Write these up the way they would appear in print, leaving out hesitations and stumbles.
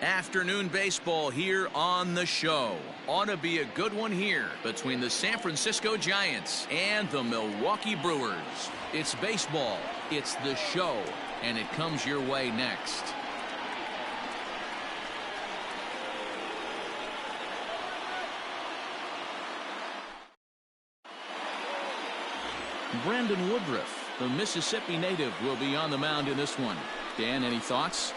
Afternoon baseball here on the show. Ought to be a good one here between the San Francisco Giants and the Milwaukee Brewers. It's baseball, it's the show, and it comes your way next. Brandon Woodruff, the Mississippi native, will be on the mound in this one. Dan, any thoughts?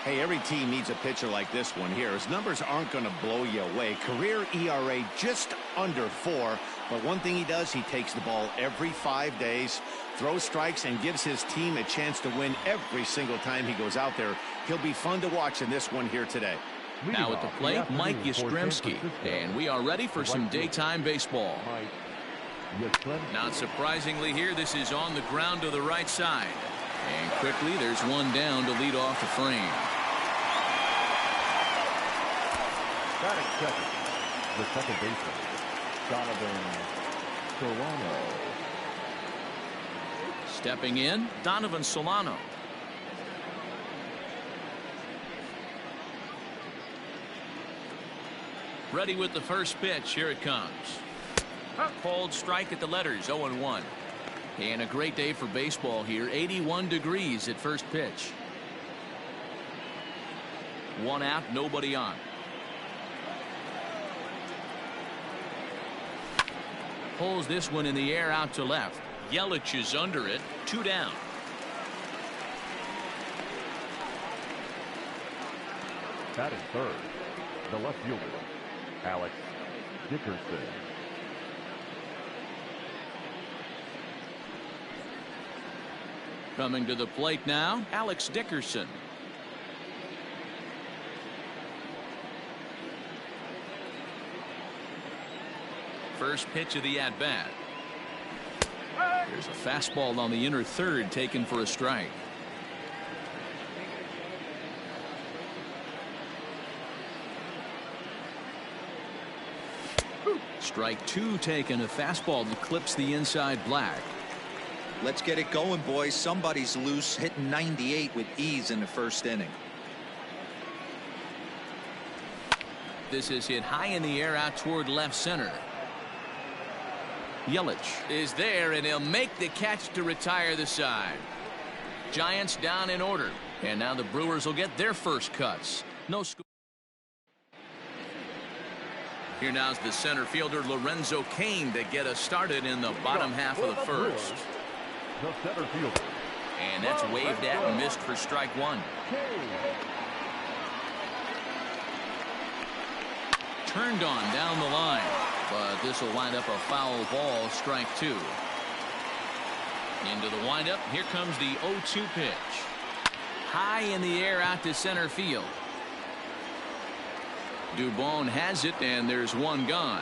Hey, every team needs a pitcher like this one here. His numbers aren't going to blow you away. Career ERA just under 4. But one thing he does, he takes the ball every 5 days, throws strikes, and gives his team a chance to win every single time he goes out there. He'll be fun to watch in this one here today. Now at the plate, Mike Yastrzemski. And we are ready for some daytime baseball. Not surprisingly here, this is on the ground to the right side. And quickly, there's one down to lead off the frame. Batting second, the second baseman, Donovan Solano. Stepping in, Donovan Solano. Ready with the first pitch. Here it comes. Called strike at the letters, 0-1. And a great day for baseball here. 81 degrees at first pitch. One out, nobody on. Pulls this one in the air out to left. Yelich is under it. 2 down. Batting third, the left fielder, Alex Dickerson. Coming to the plate now, Alex Dickerson. First pitch of the at-bat. There's a fastball on the inner third taken for a strike. Strike 2 taken. A fastball that clips the inside black. Let's get it going, boys. Somebody's loose, hitting 98 with ease in the first inning. This is hit high in the air out toward left center. Yelich is there, and he'll make the catch to retire the side. Giants down in order, and now the Brewers will get their first cuts. No score. Here now's the center fielder Lorenzo Cain to get us started in the bottom half of the first. The center fielder. And that's waved at and missed for strike 1. Turned on down the line, but this will wind up a foul ball, strike 2. Into the windup, here comes the 0-2 pitch. High in the air out to center field. Dubon has it, and there's one gone.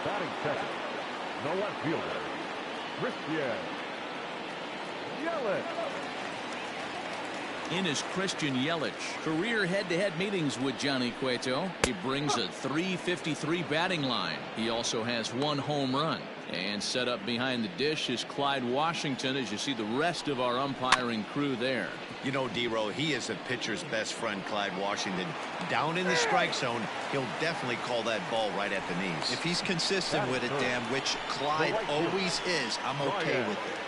Batting second, the left fielder, Christian Yelich. In is Christian Yelich. Career head-to-head meetings with Johnny Cueto. He brings a .353 batting line. He also has 1 home run. And set up behind the dish is Clyde Washington, as you see the rest of our umpiring crew there. You know, D-Row, he is a pitcher's best friend, Clyde Washington. Down in the strike zone, he'll definitely call that ball right at the knees. If he's consistent with it, Dan, which Clyde always is, I'm okay with it.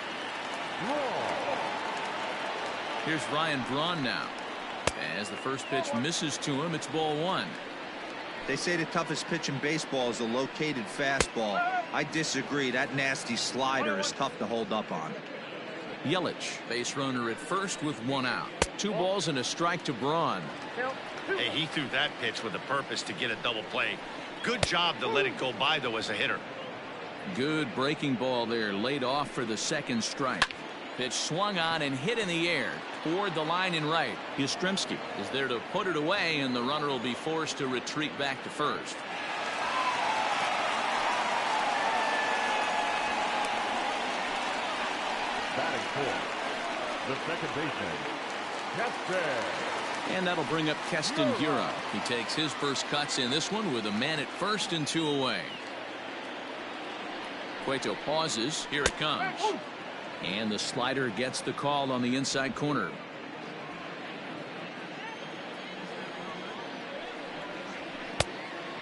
Here's Ryan Braun now. As the first pitch misses to him, it's ball 1. They say the toughest pitch in baseball is a located fastball. I disagree. That nasty slider is tough to hold up on. Yelich, base runner at first with 1 out. 2 balls and a strike to Braun. Hey, he threw that pitch with a purpose to get a double play. Good job to let it go by, though, as a hitter. Good breaking ball there, laid off for the second strike. Pitch swung on and hit in the air toward the line in right. Yastrzemski is there to put it away, and the runner will be forced to retreat back to first. Batting fourth, the second baseman, Keston. And that'll bring up Keston Hiura. He takes his first cuts in this one with a man at first and 2 away. Cueto pauses. Here it comes. And the slider gets the call on the inside corner.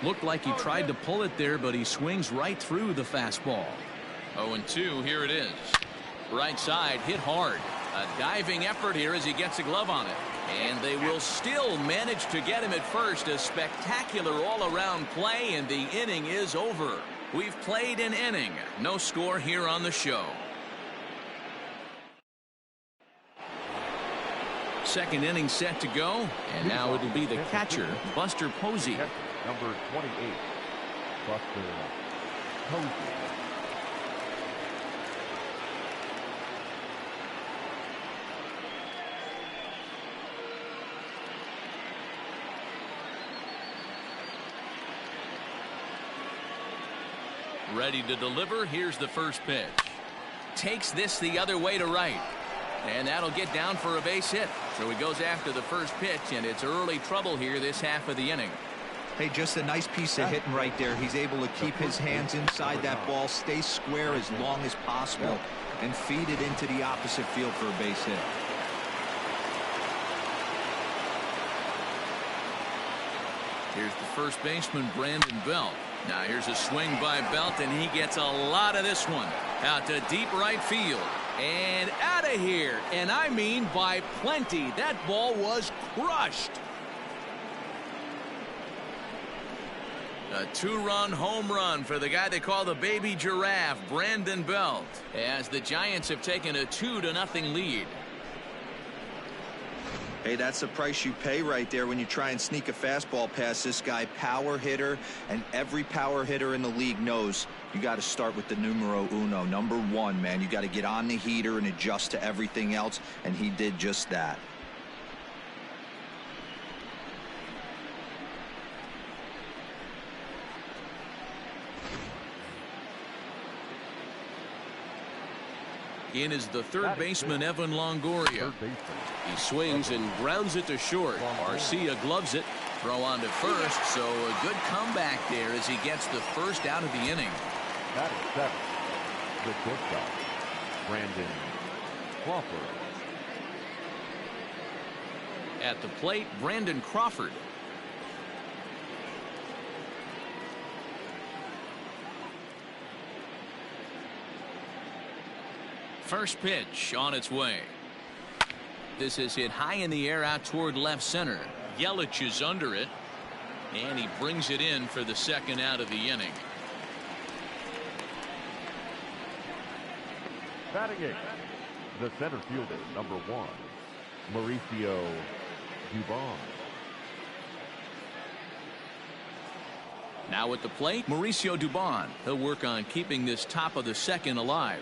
Looked like he tried to pull it there, but he swings right through the fastball. 0-2, here it is. Right side hit hard. A diving effort here as he gets a glove on it. And they will still manage to get him at first. A spectacular all-around play, and the inning is over. We've played an inning. No score here on the show. Second inning set to go, and now it'll be the catcher, Buster Posey. Number 28, Buster Posey. Ready to deliver. Here's the first pitch. Takes this the other way to right. And that'll get down for a base hit. So he goes after the first pitch, and it's early trouble here this half of the inning. Hey, just a nice piece of hitting right there. He's able to keep his hands inside that ball, stay square as long as possible, and feed it into the opposite field for a base hit. Here's the first baseman, Brandon Belt. Now here's a swing by Belt, and he gets a lot of this one. Out to deep right field. And out of here. And I mean by plenty. That ball was crushed. A two-run home run for the guy they call the baby giraffe, Brandon Belt, as the Giants have taken a 2-0 lead. Hey, that's the price you pay right there when you try and sneak a fastball past this guy. Power hitter, and every power hitter in the league knows you got to start with the numero uno, number one, man. You got to get on the heater and adjust to everything else, and he did just that. In is the third baseman, Evan Longoria. He swings and grounds it to short. Arcia gloves it. Throw on to first, so a good comeback there as he gets the first out of the inning. That is seven. The shortstop, Brandon Crawford. At the plate, Brandon Crawford. First pitch on its way. This is hit high in the air out toward left center. Yelich is under it, and he brings it in for the second out of the inning. Batting eighth, the center fielder, number 1, Mauricio Dubon. Now at the plate, Mauricio Dubon. He'll work on keeping this top of the second alive.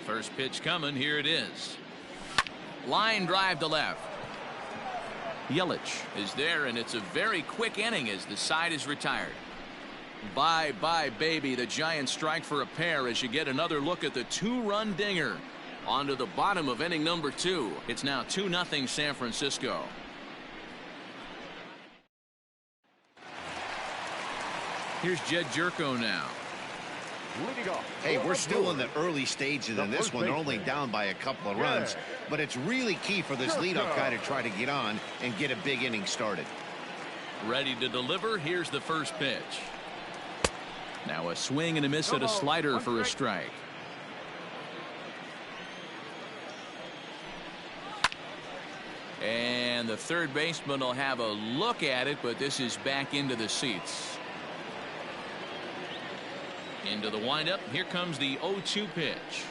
First pitch coming. Here it is. Line drive to left. Yelich is there, and it's a very quick inning as the side is retired. Bye bye baby. The Giants strike for a pair as you get another look at the two-run dinger onto the bottom of inning number 2. It's now 2-0 San Francisco. Here's Jed Jerko now. Hey, we're still in the early stages in this one. They're only down by a couple of runs, but it's really key for this leadoff guy to try to get on and get a big inning started. Ready to deliver. Here's the first pitch. Now a swing and a miss at a slider for a strike. And the third baseman will have a look at it, but this is back into the seats. Into the windup. Here comes the 0-2 pitch.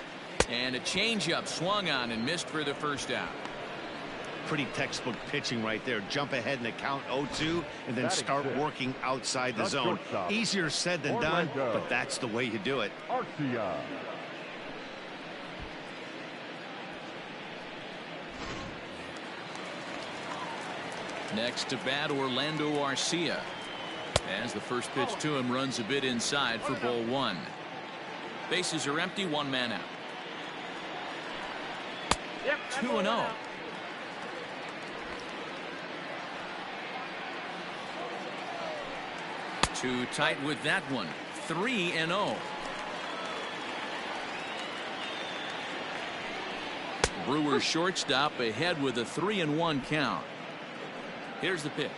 And a changeup swung on and missed for the first out. Pretty textbook pitching right there. Jump ahead in the count 0-2 and then start working outside the zone. Easier said than done, but that's the way you do it. Arcia. Next to bat, Orlando Arcia. As the first pitch to him runs a bit inside for ball 1. Bases are empty, one man out. 2-0. Too tight with that one. 3-0. Brewers shortstop ahead with a 3-1 count. Here's the pitch.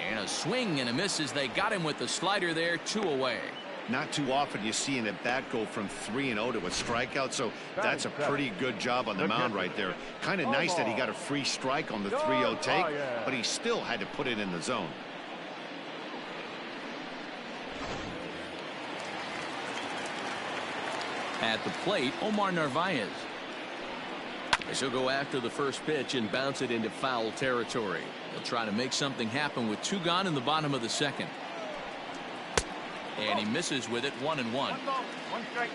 And a swing and a miss as they got him with the slider there. 2 away. Not too often you see an at-bat go from 3-0 to a strikeout, so that's a pretty good job on the mound right there. Kind of nice that he got a free strike on the 3-0 take, but he still had to put it in the zone. At the plate, Omar Narvaez. As he'll go after the first pitch and bounce it into foul territory. He'll try to make something happen with 2 gone in the bottom of the second. And he misses with it. 1-1. 1 ball, 1 strike.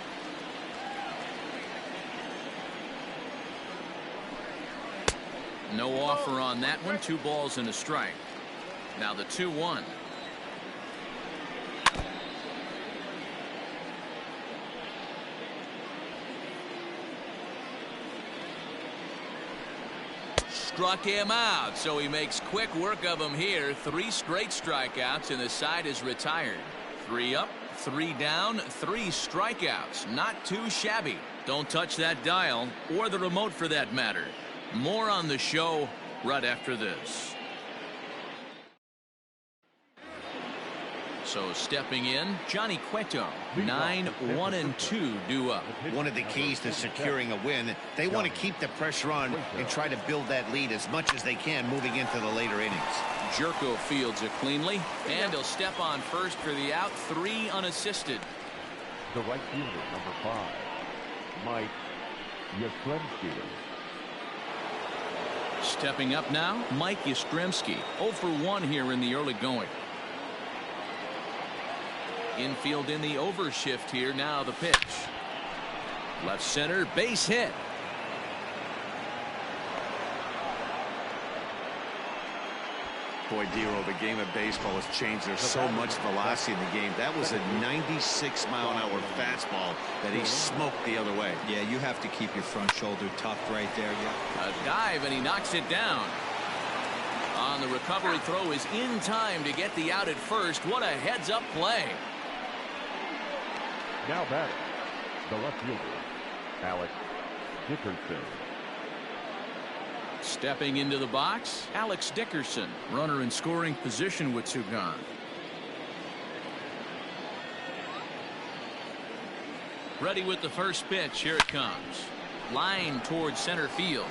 No offer on that one. 2 balls and a strike. Now the 2-1. Struck him out, so he makes quick work of him here. 3 straight strikeouts, and the side is retired. 3 up, 3 down, 3 strikeouts. Not too shabby. Don't touch that dial, or the remote for that matter. More on the show right after this. So stepping in, Johnny Cueto. 9-1-2 due up. One of the keys to securing a win, they want to keep the pressure on and try to build that lead as much as they can moving into the later innings. Jerko fields it cleanly, and he'll step on first for the out. 3 unassisted. The right fielder, number 5, Mike Yastrzemski. Stepping up now, Mike Yastrzemski. 0 for 1 here in the early going. Infield in the overshift here. Now the pitch. Left center, base hit. Boy, Dero, the game of baseball has changed. There's so much velocity in the game. That was a 96-mile-an-hour fastball that he smoked the other way. Yeah, you have to keep your front shoulder tucked right there. Yeah. A dive, and he knocks it down. On the recovery throw is in time to get the out at first. What a heads-up play. Now batting, the left fielder, Alex Dickerson. Stepping into the box, Alex Dickerson. Runner in scoring position with 2 gone. Ready with the first pitch. Here it comes. Line towards center field.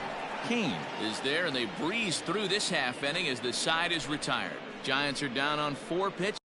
Kane is there, and they breeze through this half inning as the side is retired. Giants are down on 4 pitches.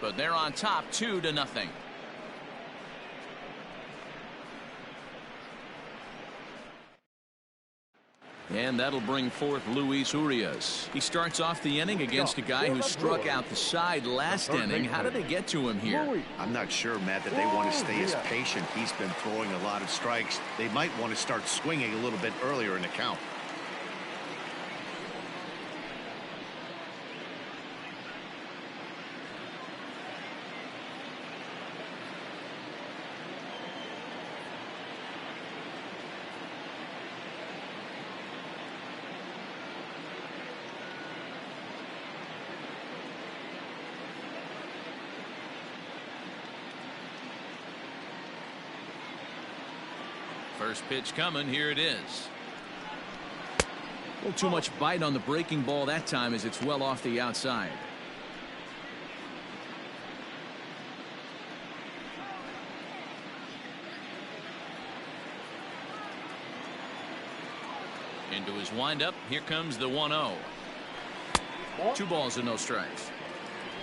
But they're on top 2-0. And that'll bring forth Luis Urias. He starts off the inning against a guy who struck out the side last inning. How did they get to him here? I'm not sure, Matt, that they want to stay as patient. He's been throwing a lot of strikes. They might want to start swinging a little bit earlier in the count. First pitch coming. Here it is. A little too much bite on the breaking ball that time as it's well off the outside. Into his windup. Here comes the 1-0. 2 balls and no strikes.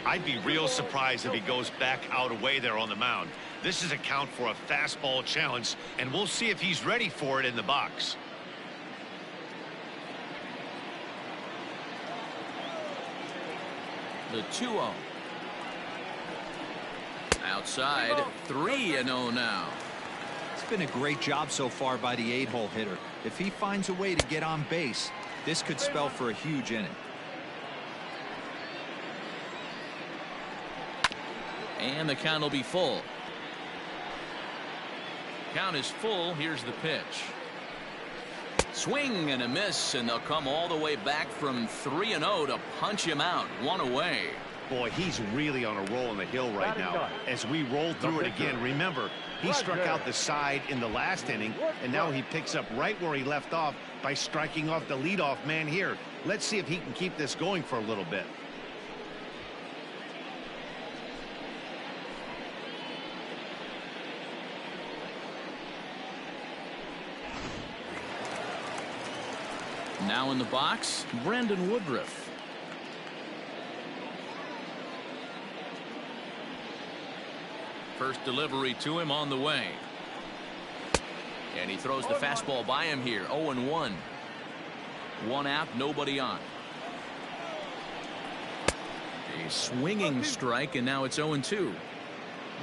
I'd be real surprised if he goes back out away there on the mound. This is a count for a fastball challenge, and we'll see if he's ready for it in the box. The 2-0. Outside. 3-0 now. It's been a great job so far by the 8-hole hitter. If he finds a way to get on base, this could spell for a huge inning. And the count will be full. Count is full. Here's the pitch. Swing and a miss, and they'll come all the way back from 3-0 to punch him out. 1 away. Boy, he's really on a roll on the hill right now. As we roll through it again, remember, he struck out the side in the last inning, and now he picks up right where he left off by striking off the leadoff man here. Let's see if he can keep this going for a little bit. Now in the box, Brandon Woodruff. First delivery to him on the way. And he throws the fastball by him here. 0-1. 1 out, nobody on. A swinging strike, and now it's 0-2.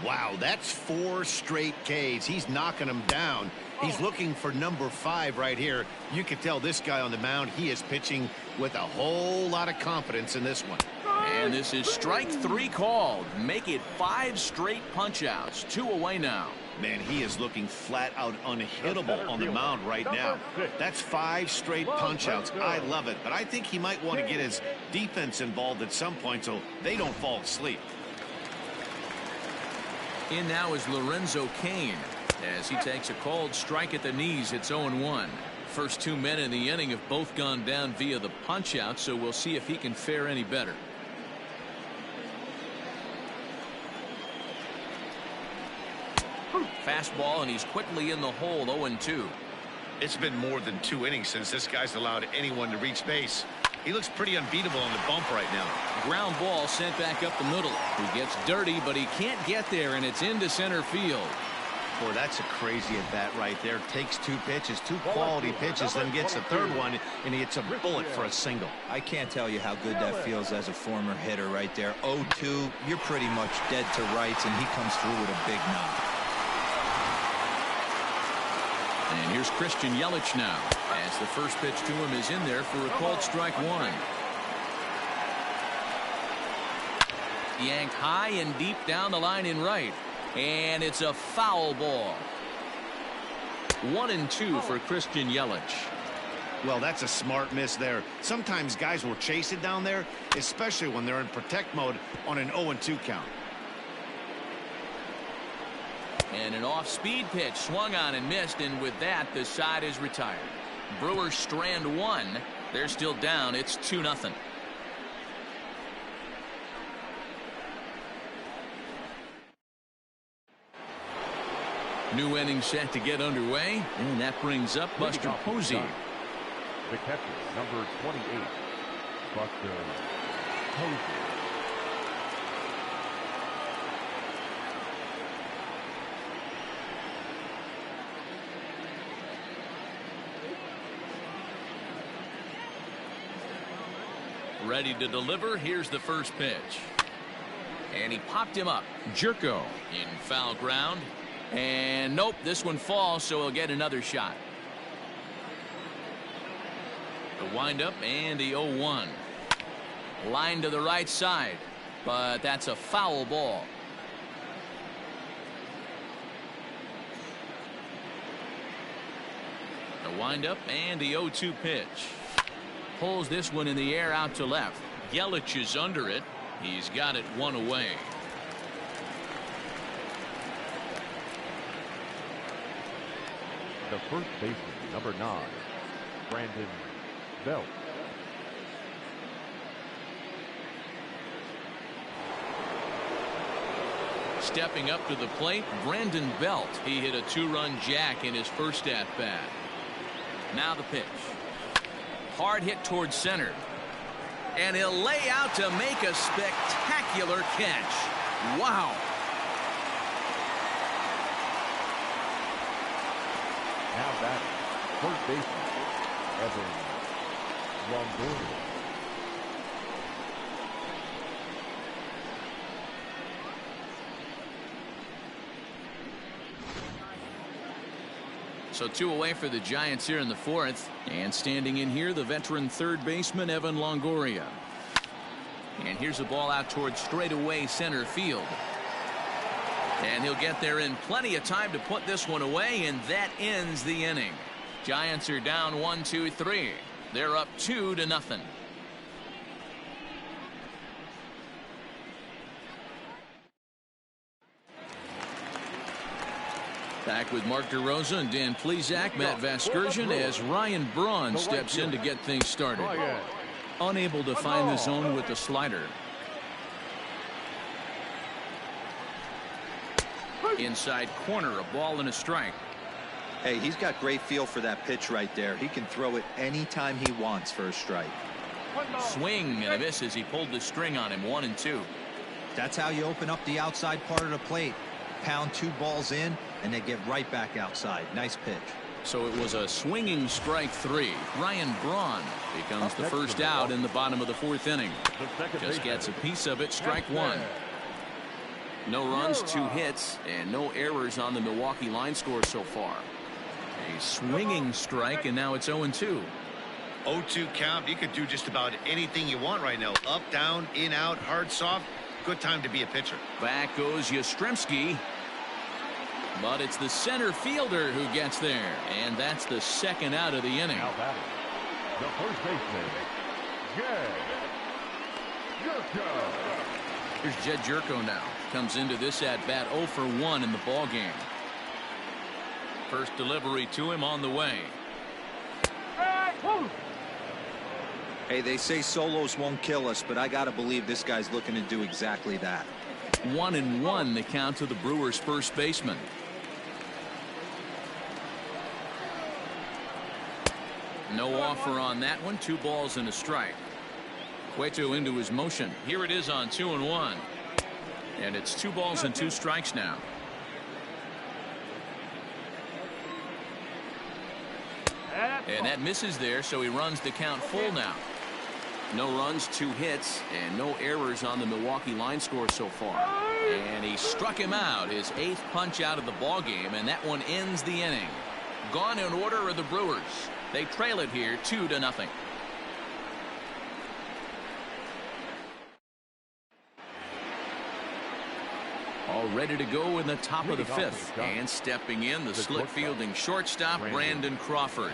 Wow, that's 4 straight Ks. He's knocking them down. He's looking for number 5 right here. You can tell this guy on the mound, he is pitching with a whole lot of confidence in this one. And this is strike 3 called. Make it 5 straight punch-outs. 2 away now. Man, he is looking flat out unhittable on the mound right now. That's 5 straight punch-outs. I love it, but I think he might want to get his defense involved at some point so they don't fall asleep. In now is Lorenzo Cain as he takes a called strike at the knees. It's 0-1. First 2 men in the inning have both gone down via the punch out, so we'll see if he can fare any better. Fastball, and he's quickly in the hole. 0-2. It's been more than 2 innings since this guy's allowed anyone to reach base. He looks pretty unbeatable on the bump right now. Ground ball sent back up the middle. He gets dirty, but he can't get there, and it's into center field. Boy, that's a crazy at bat right there. Takes 2 pitches, 2 quality pitches, then gets a third one, and he hits a bullet for a single. I can't tell you how good that feels as a former hitter right there. 0-2, you're pretty much dead to rights, and he comes through with a big knock. And here's Christian Yelich now, as the first pitch to him is in there for a called strike 1. Yanked high and deep down the line in right. And it's a foul ball. 1-2 for Christian Yelich. Well, that's a smart miss there. Sometimes guys will chase it down there, especially when they're in protect mode on an 0-2 count. And an off-speed pitch swung on and missed, and with that, the side is retired. Brewers strand 1. They're still down. It's 2-0. New inning set to get underway, and that brings up Buster Posey. The catcher, number 28, Buster Posey. Ready to deliver. Here's the first pitch. And he popped him up. Jerko in foul ground. And nope, this one falls, so he'll get another shot. The windup and the 0-1. Line to the right side, but that's a foul ball. The windup and the 0-2 pitch. Pulls this one in the air out to left. Yelich is under it. He's got it one away. The first baseman, number 9, Brandon Belt. Stepping up to the plate, Brandon Belt. He hit a 2-run jack in his first at-bat. Now the pitch. Hard hit towards center. And he'll lay out to make a spectacular catch. Wow. Now batting, first baseman, Evan Longoria. So 2 away for the Giants here in the 4th. And standing in here, the veteran third baseman, Evan Longoria. And here's a ball out towards straightaway center field. And he'll get there in plenty of time to put this one away, and that ends the inning. Giants are down 1-2-3. They're up 2-0. Back with Mark DeRosa and Dan Plesac, Matt Vasgersian, as Ryan Braun steps in to get things started. Unable to find the zone with the slider. Inside corner, a ball and a strike. Hey, he's got great feel for that pitch right there. He can throw it anytime he wants for a strike. Swing and a miss as he pulled the string on him. 1-2. That's how you open up the outside part of the plate. Pound 2 balls in, and they get right back outside. Nice pitch. So it was a swinging strike 3. Ryan Braun becomes the first out in the bottom of the 4th inning. Just gets a piece of it. Strike 1. No runs, 2 hits, and no errors on the Milwaukee line score so far. A swinging strike, and now it's 0-2. 0-2 count. You could do just about anything you want right now. Up, down, in, out, hard, soft. Good time to be a pitcher. Back goes Yastrzemski. But it's the center fielder who gets there. And that's the second out of the inning. Now batting, the first baseman, Jed Jerko. Here's Jed Jerko now. Comes into this at-bat 0 for 1 in the ball game. First delivery to him on the way. Hey, they say solos won't kill us, but I got to believe this guy's looking to do exactly that. 1-1 the count to the Brewers' first baseman. No offer on that one. 2 balls and a strike. Cueto into his motion. Here it is on 2-1. And it's 2 balls and 2 strikes now. And that misses there, so he runs the count full now. No runs, 2 hits, and no errors on the Milwaukee line score so far. And he struck him out, his 8th punch out of the ball game, and that one ends the inning. Gone in order are the Brewers. They trail it here 2-0. All ready to go in the top of the 5th. And stepping in, the slick fielding shortstop, Brandon Crawford.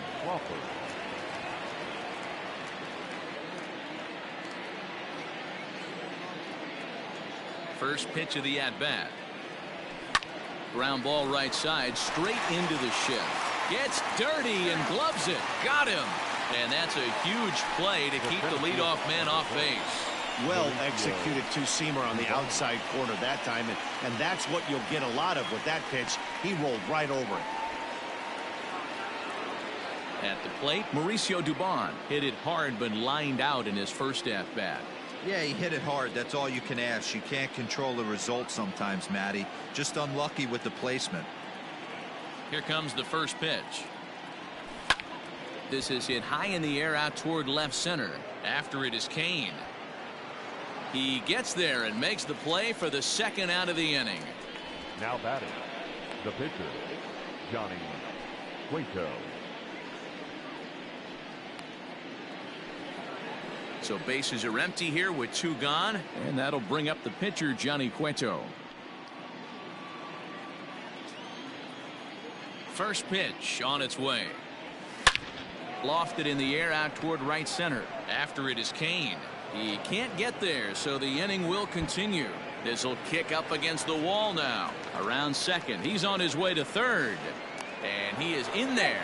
First pitch of the at-bat. Ground ball right side, straight into the shed. Gets dirty and gloves it. Got him. And that's a huge play to keep the leadoff man off base. Well executed 2-seamer on the outside corner that time, and that's what you'll get a lot of with that pitch. He rolled right over it. At the plate, Mauricio Dubon hit it hard but lined out in his first at-bat. Yeah, he hit it hard. That's all you can ask. You can't control the result sometimes, Matty. Just unlucky with the placement. Here comes the first pitch. This is hit high in the air out toward left center. After it is Kane. He gets there and makes the play for the second out of the inning. Now batting, the pitcher, Johnny Cueto. So bases are empty here with 2 gone, and that'll bring up the pitcher, Johnny Cueto. First pitch on its way. Lofted in the air out toward right center. After it is Kane. He can't get there, so the inning will continue. This will kick up against the wall now. Around second. He's on his way to third. And he is in there.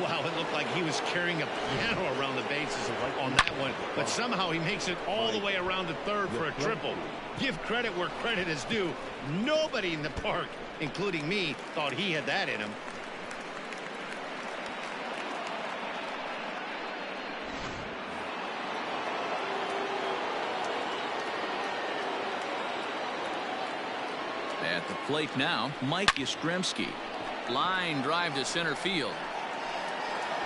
Wow, it looked like he was carrying a piano around the bases on that one. But somehow he makes it all the way around to third for a triple. Give credit where credit is due. Nobody in the park, including me, thought he had that in him. At the plate now, Mike Yastrzemski. Line drive to center field.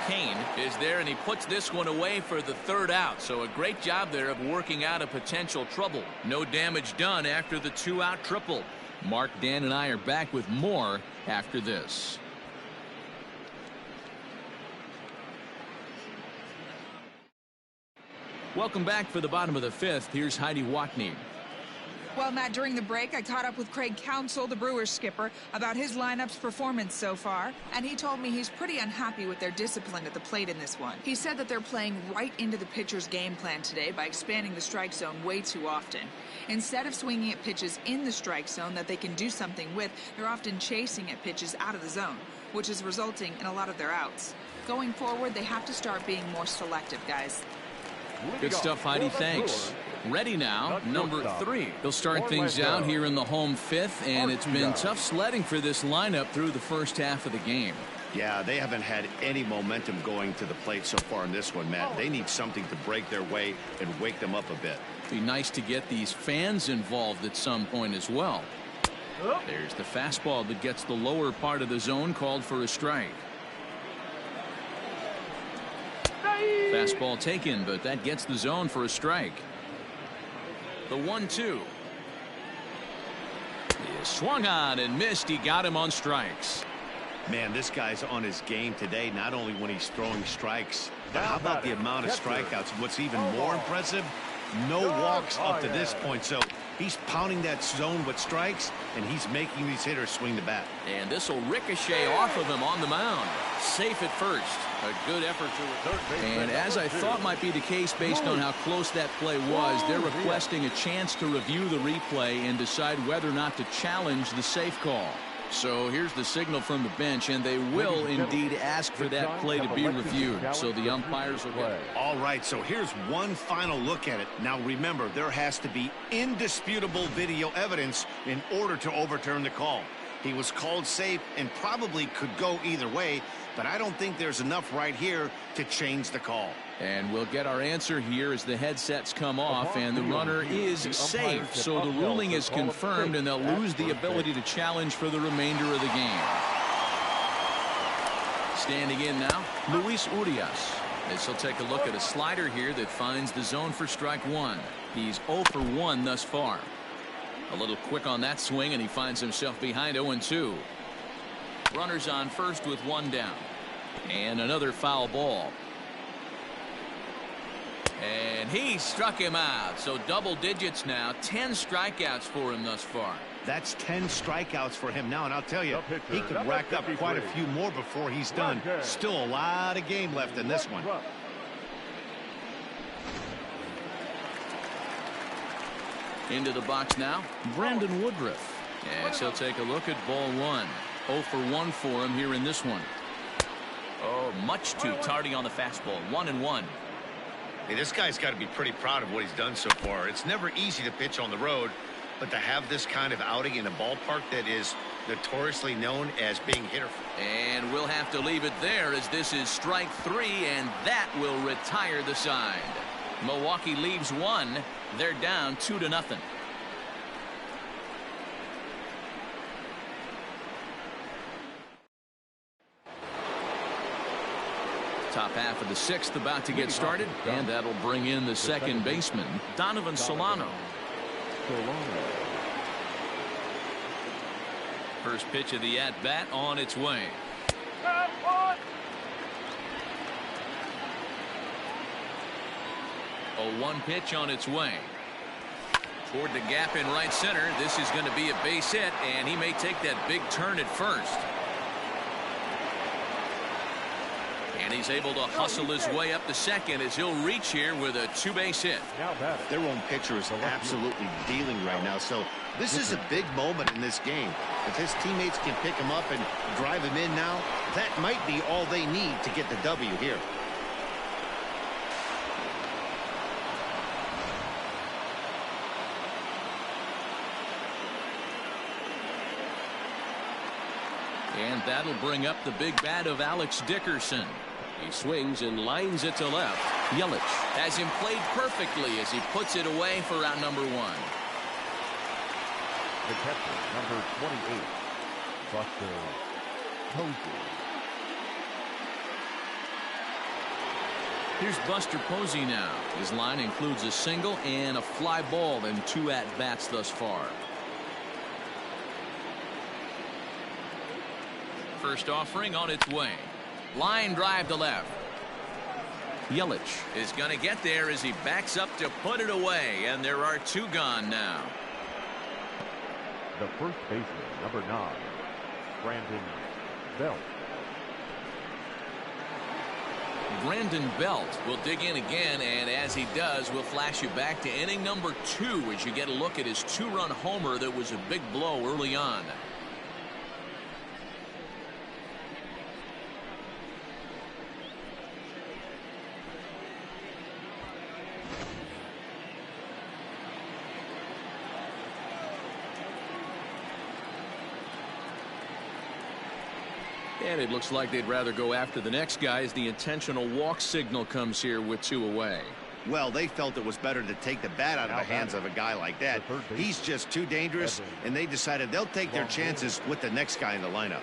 Kane is there, and he puts this one away for the third out. So a great job there of working out a potential trouble. No damage done after the 2-out triple. Mark, Dan, and I are back with more after this. Welcome back for the bottom of the 5th. Here's Heidi Watney. Well, Matt, during the break, I caught up with Craig Counsell, the Brewers skipper, about his lineup's performance so far, and he told me he's pretty unhappy with their discipline at the plate in this one. He said that they're playing right into the pitcher's game plan today by expanding the strike zone way too often. Instead of swinging at pitches in the strike zone that they can do something with, they're often chasing at pitches out of the zone, which is resulting in a lot of their outs. Going forward, they have to start being more selective, guys. Good stuff, Heidi. Thanks. Ready now, number 3. He'll start things out here in the home 5th, and it's been tough sledding for this lineup through the first half of the game. Yeah, they haven't had any momentum going to the plate so far in this one, Matt. They need something to break their way and wake them up a bit. Be nice to get these fans involved at some point as well. There's the fastball that gets the lower part of the zone, called for a strike. Fastball taken, but that gets the zone for a strike. The 1-2. He swung on and missed. He got him on strikes. Man, this guy's on his game today, not only when he's throwing strikes, but how about the amount of strikeouts? What's even more impressive, no walks up to this point. So he's pounding that zone with strikes, and he's making these hitters swing the bat. And this will ricochet off of him on the mound. Safe at first. A good effort to return. And as I thought might be the case based on how close that play was, they're requesting a chance to review the replay and decide whether or not to challenge the safe call. So here's the signal from the bench, and they will indeed ask for that play to be reviewed. So the umpires will get it. All right, so here's one final look at it. Now remember, there has to be indisputable video evidence in order to overturn the call. He was called safe and probably could go either way, but I don't think there's enough right here to change the call. And we'll get our answer here as the headsets come off, and the runner is safe. So the ruling is confirmed, and they'll lose the ability to challenge for the remainder of the game. Standing in now, Luis Urias. This will take a look at a slider here that finds the zone for strike 1. He's 0 for 1 thus far. A little quick on that swing, and he finds himself behind 0-2. Runners on first with 1 down. And another foul ball. And he struck him out. So double digits now. 10 strikeouts for him thus far. That's 10 strikeouts for him now, and I'll tell you, he could rack up quite a few more before he's done. Still a lot of game left in this one. Into the box now, Brandon Woodruff. Yes, he'll take a look at ball 1. 0 for 1 for him here in this one. Oh, much too tardy on the fastball. 1-1. Hey, this guy's got to be pretty proud of what he's done so far. It's never easy to pitch on the road, but to have this kind of outing in a ballpark that is notoriously known as being hitter. And we'll have to leave it there as this is strike 3, and that will retire the side. Milwaukee leaves 1. They're down 2-0. Top half of the 6th about to get started, and that'll bring in the second baseman, Donovan Solano. First pitch of the at-bat on its way. A 1 pitch on its way. Toward the gap in right center. This is going to be a base hit, and he may take that big turn at first. And he's able to hustle his way up to second as he'll reach here with a 2-base hit. Their own pitcher is absolutely dealing right now, so this is a big moment in this game. If his teammates can pick him up and drive him in now, that might be all they need to get the W here. And that'll bring up the big bat of Alex Dickerson. He swings and lines it to left. Yelich has him played perfectly as he puts it away for round number 1. The catcher, number 28, Buster Posey. Here's Buster Posey now. His line includes a single and a fly ball in 2 at-bats thus far. First offering on its way. Line drive to left. Yelich is going to get there as he backs up to put it away, and there are 2 gone now. The first baseman, number 9, Brandon Belt. Brandon Belt will dig in again, and as he does, we'll flash you back to inning number 2 as you get a look at his 2-run homer that was a big blow early on. And it looks like they'd rather go after the next guy as the intentional walk signal comes here with 2 away. Well, they felt it was better to take the bat out of the hands of a guy like that. He's just too dangerous, and they decided they'll take their chances with the next guy in the lineup.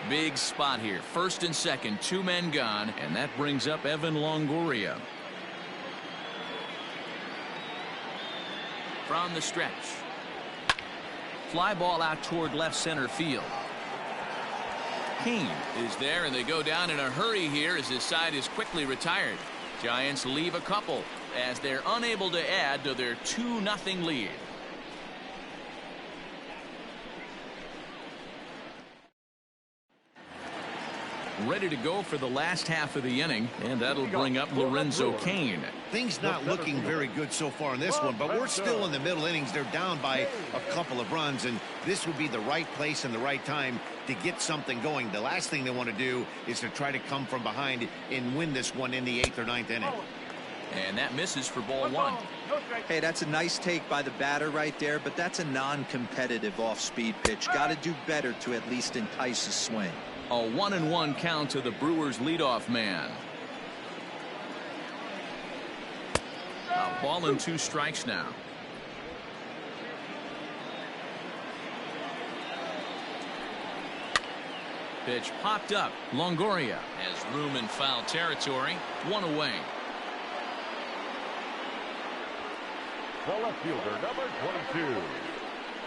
Big spot here. First and second, 2 men gone, and that brings up Evan Longoria. From the stretch. Fly ball out toward left center field. Kane is there, and they go down in a hurry here as his side is quickly retired. Giants leave a couple as they're unable to add to their 2-0 lead. Ready to go for the last half of the inning, and that'll bring up Lorenzo Cain. Things not looking very good so far in this one, but we're still in the middle innings. They're down by a couple of runs, and this would be the right place and the right time to get something going. The last thing they want to do is to try to come from behind and win this one in the 8th or 9th inning. And that misses for ball 1. Hey, that's a nice take by the batter right there, but that's a non-competitive off-speed pitch. Got to do better to at least entice a swing. A 1-1 count to the Brewers leadoff man. A ball and 2 strikes now. Pitch popped up. Longoria has room in foul territory. 1 away. The left fielder, number 22,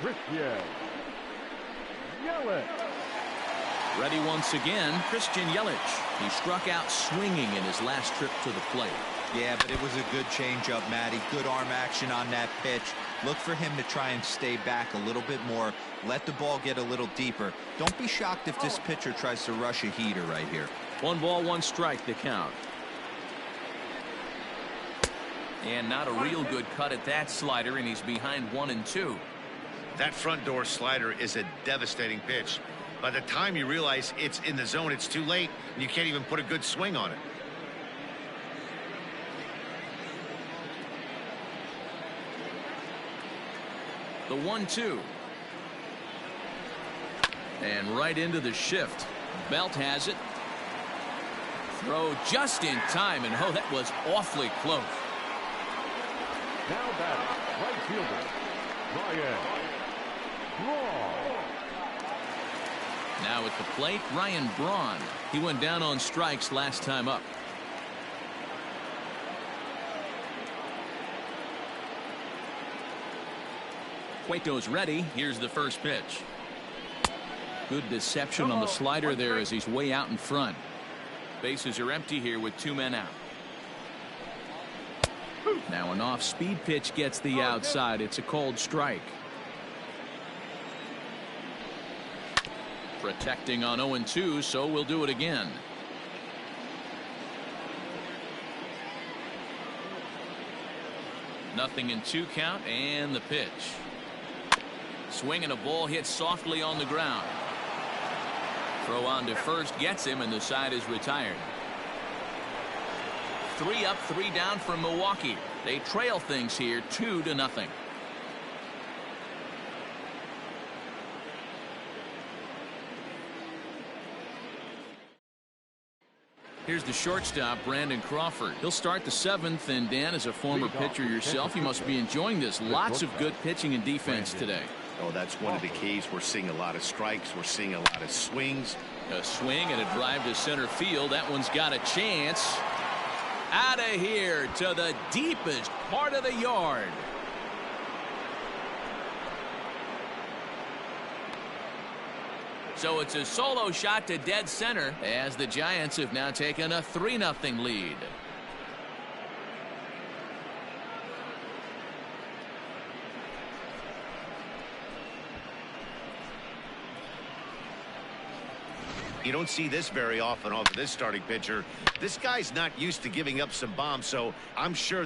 Christian Yelich. Ready once again, Christian Yelich. He struck out swinging in his last trip to the plate. Yeah, but it was a good changeup, Matty. Good arm action on that pitch. Look for him to try and stay back a little bit more. Let the ball get a little deeper. Don't be shocked if this pitcher tries to rush a heater right here. 1 ball, 1 strike, the count. And not a real good cut at that slider, and he's behind 1-2. That front door slider is a devastating pitch. By the time you realize it's in the zone, it's too late, and you can't even put a good swing on it. The 1-2. And right into the shift. Belt has it. Throw just in time, and oh, that was awfully close. Now batting, right fielder, Ryan Braun. Now at the plate, Ryan Braun. He went down on strikes last time up. Cueto's ready. Here's the first pitch. Good deception on the slider there as he's way out in front. Bases are empty here with 2 men out. Now an off-speed pitch gets the outside. It's a cold strike. Protecting on 0-2, so we'll do it again. Nothing in 2 count, and the pitch. Swing and a ball hit softly on the ground. Throw on to first gets him, and the side is retired. 3 up, 3 down for Milwaukee. They trail things here 2-0. Here's the shortstop, Brandon Crawford. He'll start the 7th, and Dan, as a former pitcher yourself, you must be enjoying this. Lots of good pitching and defense today. Oh, that's one of the keys. We're seeing a lot of strikes. We're seeing a lot of swings. A swing and a drive to center field. That one's got a chance. Out of here to the deepest part of the yard. So it's a solo shot to dead center as the Giants have now taken a 3-0 lead. You don't see this very often off of this starting pitcher. This guy's not used to giving up some bombs, so I'm sure